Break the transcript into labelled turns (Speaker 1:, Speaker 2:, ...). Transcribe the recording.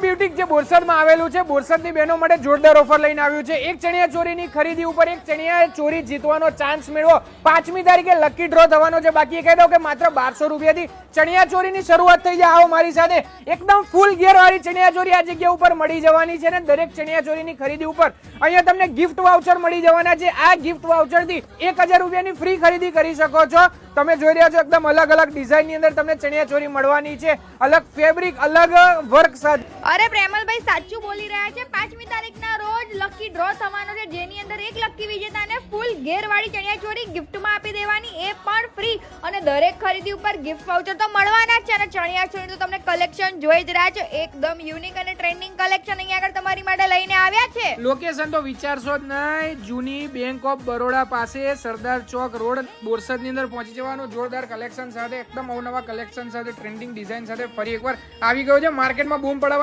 Speaker 1: Boutique જે બોરસદમાં આવેલું છે, બોરસદની બહેનો માટે જોરદાર ઓફર લઈને આવ્યું છે. એક ચણિયા ચોરીની ખરીદી ઉપર એક ચણિયા ચોરી જીતવાનો ચાન્સ મેળવો. 5મી તારીખે લકી ડ્રો થવાનો છે. બાકી કહી દઉં કે માત્ર 1200 રૂપિયાથી ચણિયા ચોરીની શરૂઆત થઈ જાય. આવો મારી સાથે એકદમ ફૂલ ગિયર વાળી ચણિયા ચોરી આ જગ્યા ઉપર મળી જવાની છે. ને દરેક ચણિયા ચોરીની ખરીદી ઉપર અહીંયા તમને ગિફ્ટ વાઉચર મળી જવાના છે. આ ગિફ્ટ વાઉચર થી 1000 રૂપિયાની ફ્રી ખરીદી કરી શકો છો. તમે જોઈ રહ્યા છો એકદમ અલગ અલગ ડિઝાઇન ની અંદર તમને ચણિયા ચોરી મળવાની છે. અલગ ફેબ્રિક, અલગ વર્ક સાથે.
Speaker 2: અરે પ્રેમલભાઈ સાચું બોલી રહ્યા છે. 5મી તારીખના રોજ લકી ડ્રો થવાનો છે, જેની અંદર એક લકી વિજેતાને ફૂલ ગેર વાળી ચણિયા ચોરી ગિફ્ટમાં આપી દેવાની, એ પણ ફ્રી. અને દરેક ખરીદી ઉપર ગિફ્ટ વાઉચર તો મળવાના જ છે. અને ચણિયા ચોરીનું તો તમને કલેક્શન જોઈ જ રહ્યા છો, એકદમ યુનિક અને ટ્રેન્ડિંગ કલેક્શન અહીંયા આગળ તમારી માટે લઈને આવ્યા છે.
Speaker 1: લોકેશન તો વિચારશો જ નહીં, જૂની બેંક ઓફ બરોડા પાસે સરદાર ચોક રોડ બોરસદ ની અંદર પહોંચી જવાનું. જોરદાર કલેક્શન સાથે, એકદમ અવનવા કલેક્શન સાથે, ટ્રેન્ડિંગ ડિઝાઇન સાથે ફરી એકવાર આવી ગયો છે. માર્કેટમાં બૂમ પડાવવાના